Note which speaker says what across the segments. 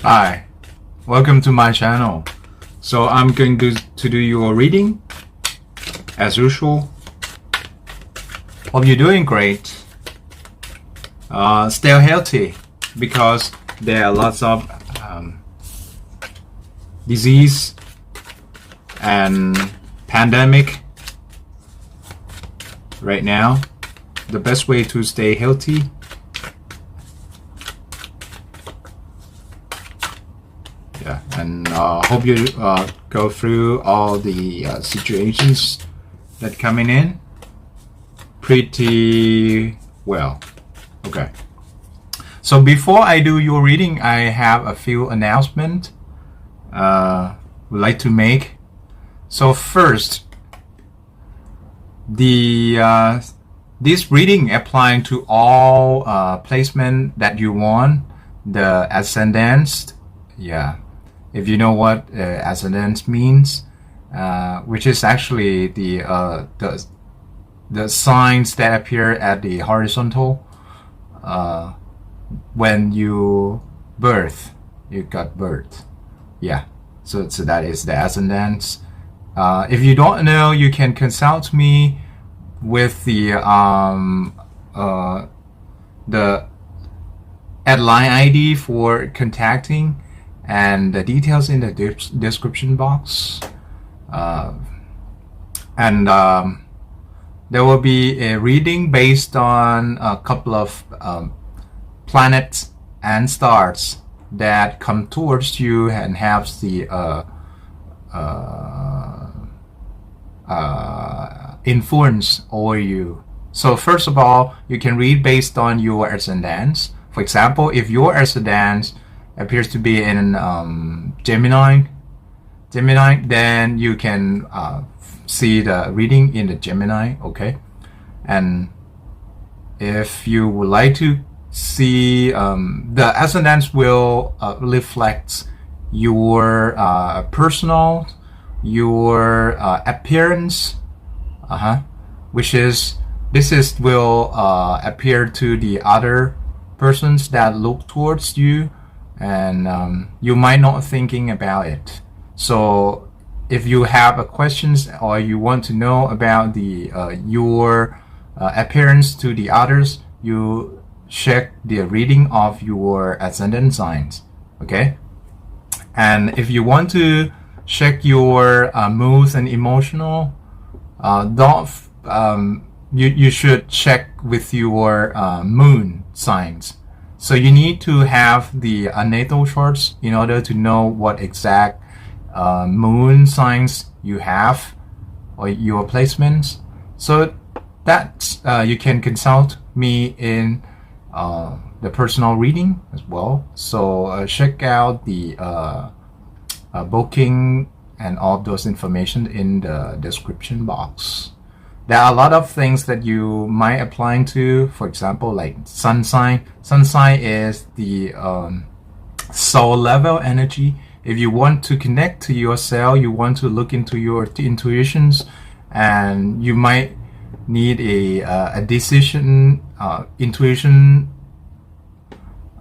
Speaker 1: Hi, welcome to my channel. So I'm going to do your reading as usual. Hope you're doing great. Stay healthy because there are lots of disease and pandemic right now. The best way to stay healthy and hope you go through all the situations that coming in pretty well. Okay, so before I do your reading, I have a few announcements would like to make. So first, this reading applying to all placement that you want, the ascendants. If you know what ascendance means, which is actually the signs that appear at the horizontal when you got birth. So that is the ascendance. If you don't know, you can consult me with the LINE ID for contacting, and the details in the description box. There will be a reading based on a couple of planets and stars that come towards you and have the influence over you. So first of all, you can read based on your ascendants. For example, if your ascendant appears to be in Gemini, then you can see the reading in the Gemini. Okay, and if you would like to see the ascendants will reflect your personal, your appearance, which is will appear to the other persons that look towards you, and you might not thinking about it. So if you have a questions or you want to know about the your appearance to the others, you check the reading of your ascendant signs. Okay, and if you want to check your moods and emotional, you should check with your moon signs. So you need to have the natal charts in order to know what exact moon signs you have or your placements. So that you can consult me in the personal reading as well. So check out the booking and all those information in the description box. There are a lot of things that you might apply to, for example, like sun sign. Sun sign is the soul level energy. If you want to connect to yourself, you want to look into your intuitions, and you might need a decision, intuition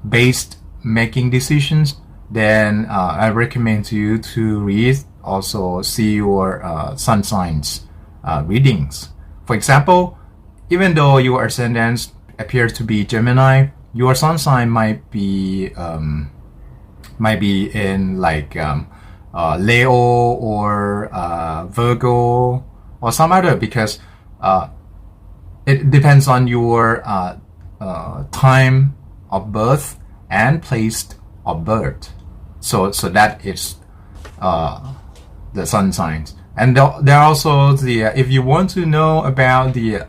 Speaker 1: based making decisions, then I recommend you to read, also see your sun signs readings. For example, even though your ascendant appears to be Gemini, your sun sign might be in like Leo or Virgo or some other, because it depends on your time of birth and place of birth. So that is the sun signs. And there are also the if you want to know about the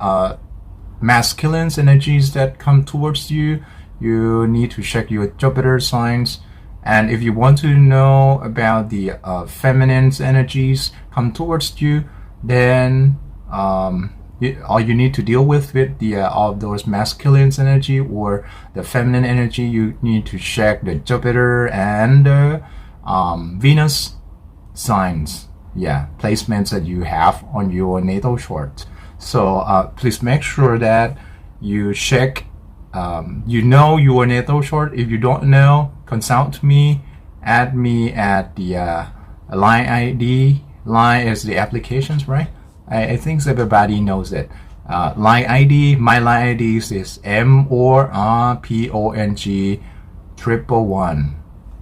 Speaker 1: masculine energies that come towards you, you need to check your Jupiter signs. And if you want to know about the feminine energies come towards you, then all you need to deal with the all of those masculine energy or the feminine energy, you need to check the Jupiter and the Venus signs. Placements that you have on your natal chart. So please make sure that you check you know your natal chart. If you don't know, consult me add me at the LINE ID. LINE is the applications, right? I think everybody knows it. LINE ID, my LINE ID is MORPONG111.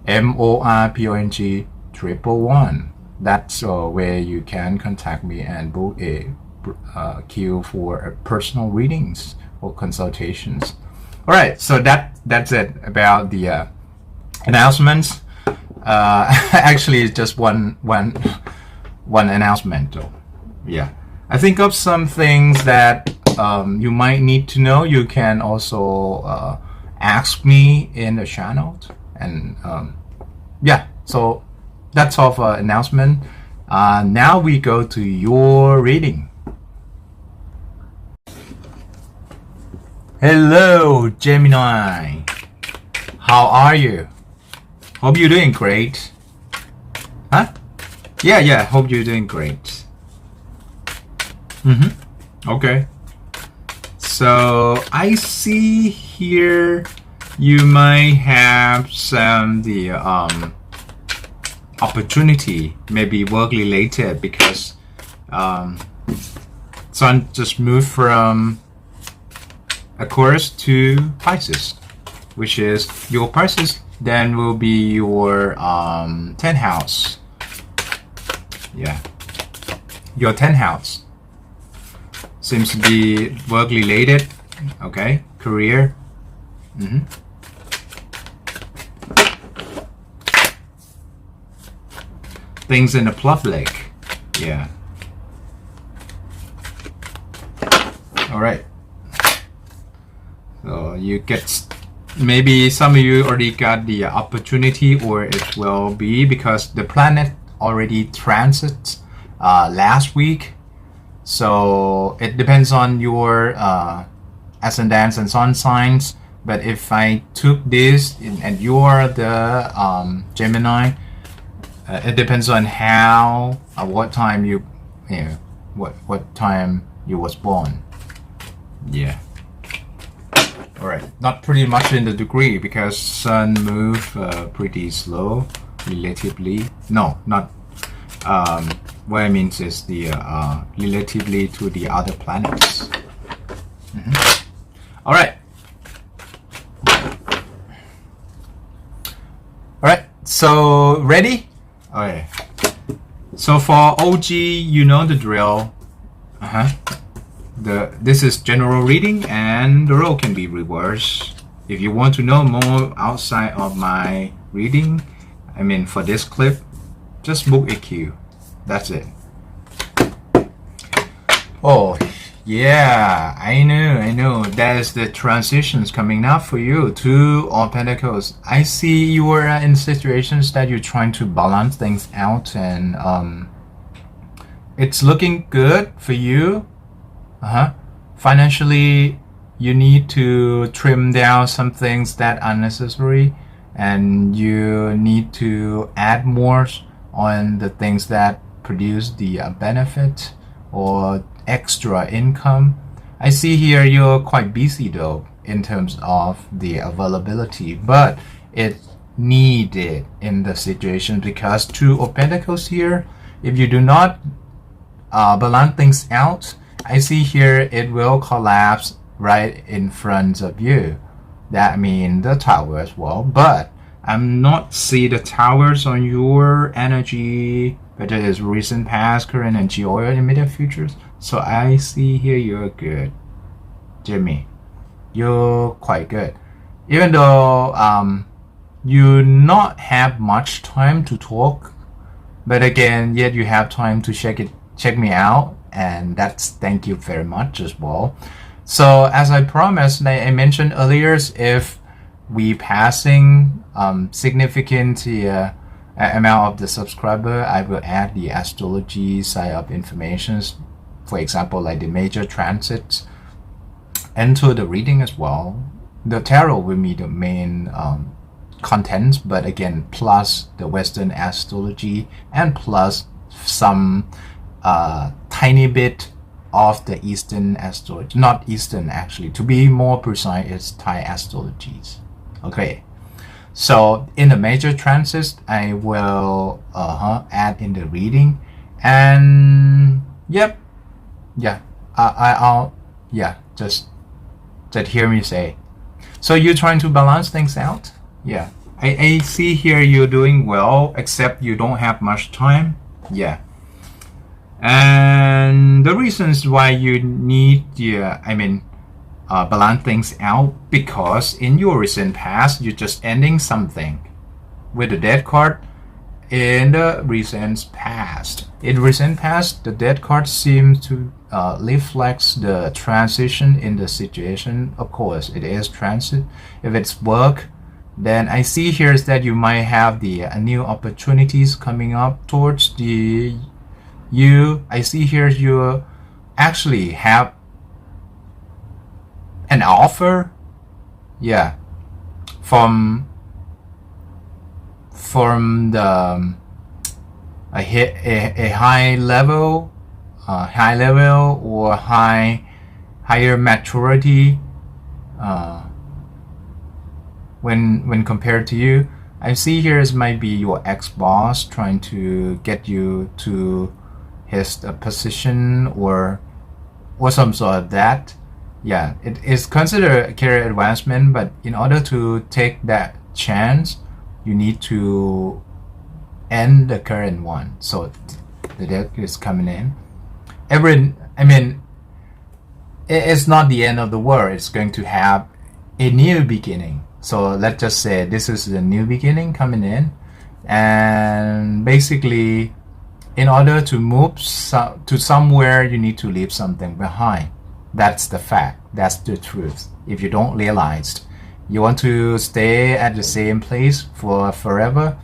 Speaker 1: MORPONG111. That's where you can contact me and book a queue for personal readings or consultations. All right, so that's it about the announcements. Actually, it's just one announcement though. Yeah, I think of some things that you might need to know. You can also ask me in the channel, and yeah. So that's all for announcement. Now we go to your reading. Hello, Gemini. How are you? Hope you're doing great. Huh? Yeah. Hope you're doing great. Okay. So I see here you might have some opportunity, maybe work related, because Sun just moved from Aquarius to Pisces, which is your Pisces then will be your 10th house. Yeah, your 10th house seems to be work related. Okay, career. Things in the public. Yeah. All right. So you get, maybe some of you already got the opportunity, or it will be because the planet already transits last week. So it depends on your ascendants and sun signs. But if I took this and you're the Gemini, it depends on how, what time you know, what time you was born. Yeah. All right. Not pretty much in the degree because Sun move pretty slow, relatively. No, not. What I mean is the relatively to the other planets. All right. All right. So ready? Okay. So for OG, you know the drill. This is general reading, and the role can be reversed. If you want to know more outside of my reading, I mean for this clip, just book a queue. That's it. Oh yeah, I know. That is the transitions coming up for you. Two of Pentacles. I see you are in situations that you're trying to balance things out, and it's looking good for you. Financially, you need to trim down some things that are unnecessary, and you need to add more on the things that produce the benefit or extra income. I see here you're quite busy though in terms of the availability, but it needed in the situation because Two of Pentacles here. If you do not balance things out, I see here it will collapse right in front of you. That means the tower as well, but I'm not see the towers on your energy, whether it's recent, past, current, and or immediate futures. So I see here you're good, Jimmy. You're quite good, even though you not have much time to talk, but again, yet you have time to check me out, and that's thank you very much as well. So as I promised, I mentioned earlier, if we passing significant amount of the subscriber, I will add the astrology side of information, for example like the major transits, into the reading as well. The tarot will be the main contents, but again plus the Western astrology and plus some tiny bit of the Eastern astrology. Not Eastern actually, to be more precise, it's Thai astrologies. Okay, So in the major transits, I will add in the reading, and yep, yeah, I'll yeah, just hear me say. So you're trying to balance things out, yeah. I see here you're doing well, except you don't have much time, yeah. And the reasons why you need, balance things out, because in your recent past you're just ending something with the death card. In the recent past, the death card seems to reflects the transition in the situation. Of course it is transit. If it's work, then I see here is that you might have the new opportunities coming up towards the you. I see here you actually have an offer, yeah, from the a high level or higher maturity when compared to you. I see here is might be your ex-boss trying to get you to his position or some sort of that. Yeah, it is considered a career advancement, but in order to take that chance, you need to end the current one. So the death is coming in. It's not the end of the world. It's going to have a new beginning. So let's just say this is the new beginning coming in, and basically, in order to move to somewhere, you need to leave something behind. That's the fact. That's the truth. If you don't realize you want to stay at the same place for forever,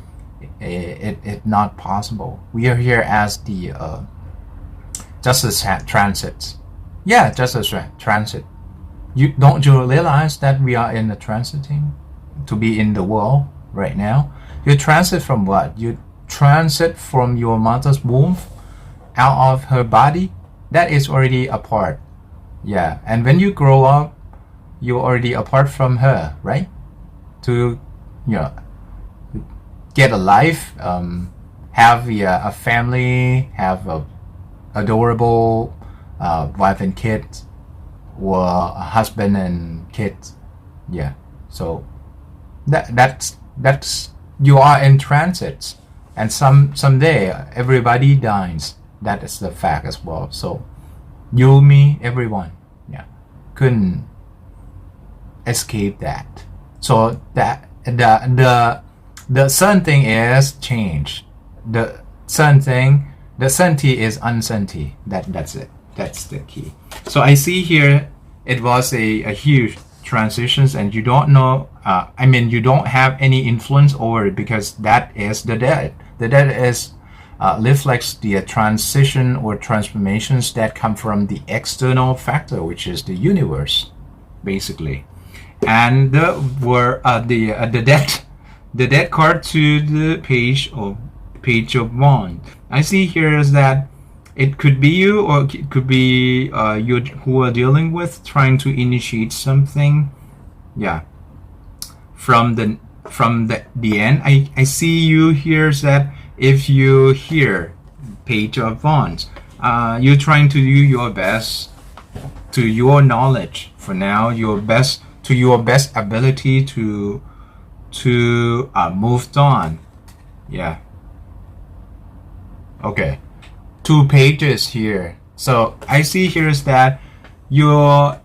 Speaker 1: it's not possible. We are here as the just a transit. Yeah, just a transit. Don't you realize that we are in the transiting to be in the world right now? You transit from what? You transit from your mother's womb out of her body. That is already apart. Yeah, and when you grow up, you're already apart from her, right? To get a life, have a family, have a adorable wife and kids, or a husband and kids. Yeah, so that's you are in transit, and someday everybody dies. That is the fact as well. So you, me, everyone, yeah, couldn't escape that. So that the certain thing is change. The certainty is uncertainty. That's it. That's the key. So I see here it was a huge transitions, and you don't know. You don't have any influence over it, because that is the dead. The dead is reflects the transition or transformations that come from the external factor, which is the universe, basically. And the death card to the page of wands. I see here is that it could be you, or it could be you who are dealing with trying to initiate something. Yeah, from the end. I see you here is that if you hear page of wands, you're trying to do your best to your knowledge for now, your best ability to move on. Yeah, okay, 2 pages here. So I see here is that you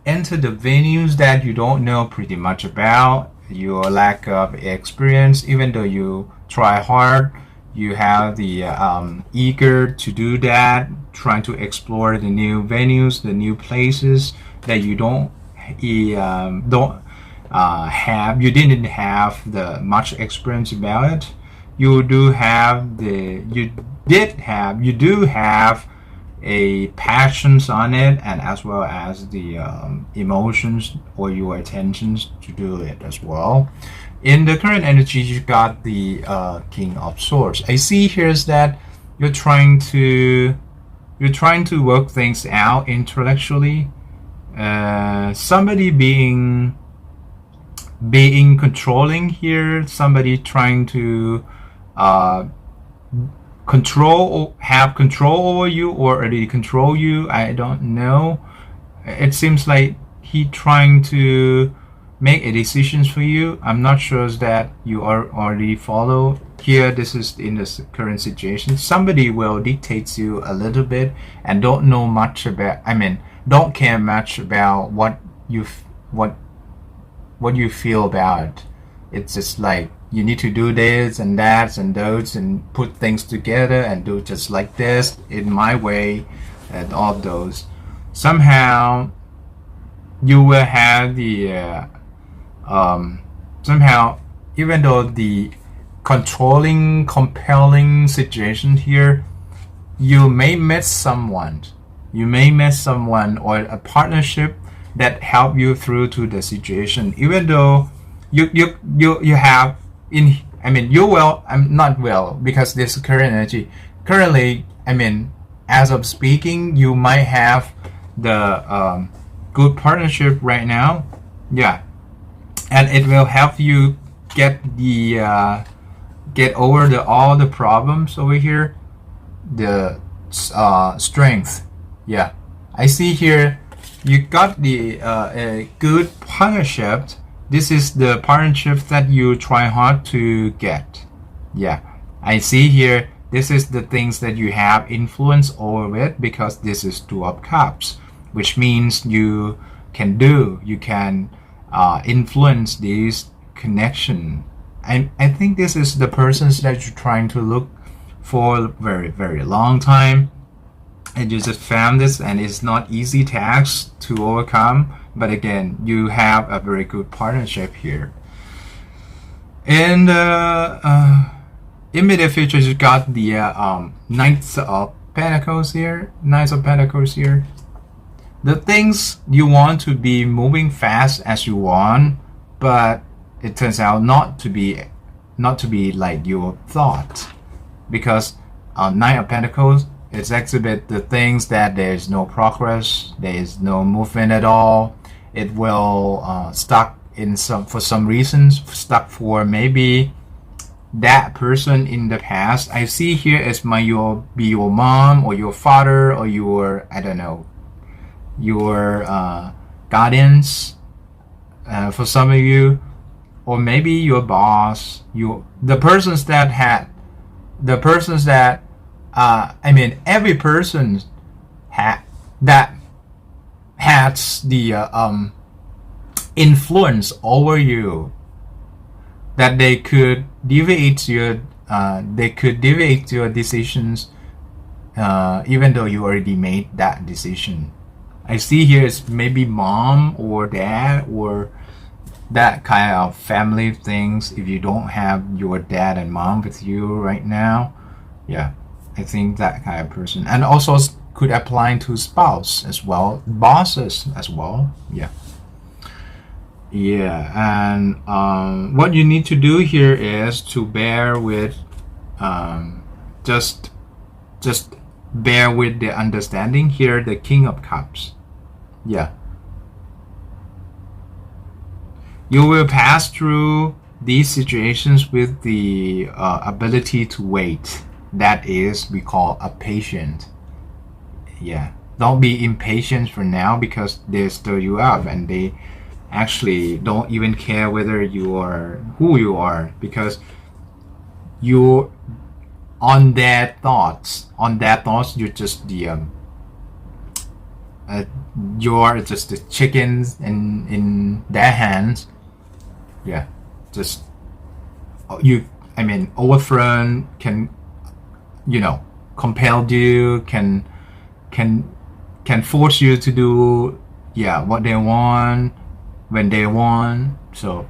Speaker 1: enter the venues that you don't know pretty much about, your lack of experience. Even though you try hard, you have the eager to do that, trying to explore the new venues, the new places that you didn't have the much experience about it. You do have a passions on it, and as well as the emotions or your attentions to do it as well. In the current energy, you got the King of Swords. I see here is that you're trying to work things out intellectually. Somebody being being controlling here, somebody trying to have control over you or already control you. I don't know. It seems like he trying to make a decisions for you. I'm not sure that you are already follow here. This is in this current situation. Somebody will dictate you a little bit and don't know much about, don't care much about what you feel about it. It's just like you need to do this and that and those and put things together and do just like this in my way and all those. Somehow you will have the somehow, even though the controlling, compelling situation here, you may meet someone or a partnership that help you through to the situation. Even though you have you will, I'm not well because this current energy. Currently, as of speaking, you might have the good partnership right now. Yeah. And it will help you get over all the problems over here, the strength. Yeah, I see here you got the a good partnership. This is the partnership that you try hard to get. Yeah, I see here this is the things that you have influence over it because this is Two of Cups, which means you can influence this connection. I think this is the persons that you're trying to look for very, very long time. And you just found this and it's not easy task to overcome. But again, you have a very good partnership here. And immediate future, you got the Knights of Pentacles here. The things you want to be moving fast as you want, but it turns out not to be like your thought, because Knight of Pentacles is exhibit the things that there is no progress, there is no movement at all. It will stuck in for some reasons, stuck for maybe that person in the past. I see here as your mom or your father or your, I don't know, your guardians for some of you, or maybe your boss, every person that has the influence over you, that they could deviate your decisions, even though you already made that decision. I see here is maybe mom or dad or that kind of family things. If you don't have your dad and mom with you right now, yeah, I think that kind of person. And also could apply to spouse as well, bosses as well. Yeah. And what you need to do here is to bear with just bear with the understanding here, the King of Cups. Yeah, you will pass through these situations with the ability to wait. That is, we call a patient. Yeah, don't be impatient for now, because they stir you up and they actually don't even care whether you are who you are, because you're on their thoughts. You're just the you're just the chickens in their hands. Yeah, just overthrown, can compel you, can force you to do what they want when they want. So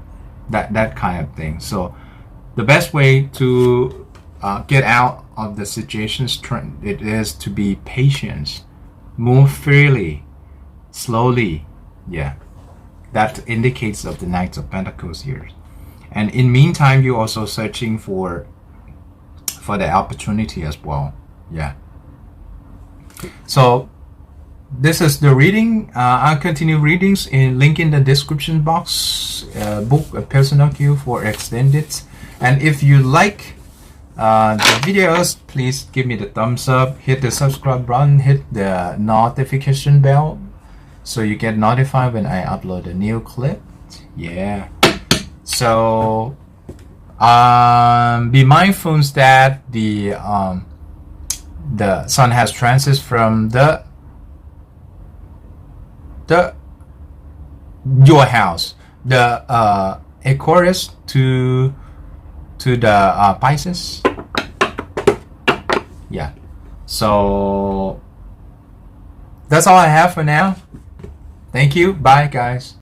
Speaker 1: that kind of thing. So the best way to get out of the situations, it is to be patient, move freely, slowly. Yeah, that indicates of the Knights of Pentacles here. And in meantime, you're also searching for the opportunity as well. Yeah. So this is the reading. I'll continue readings in link in the description box. Book a personal queue for extended. And if you like the videos, please give me the thumbs up. Hit the subscribe button. Hit the notification bell so you get notified when I upload a new clip. Yeah. So be mindful that the sun has transits from your house, the Aquarius to the Pisces. Yeah. So that's all I have for now. Thank you. Bye, guys.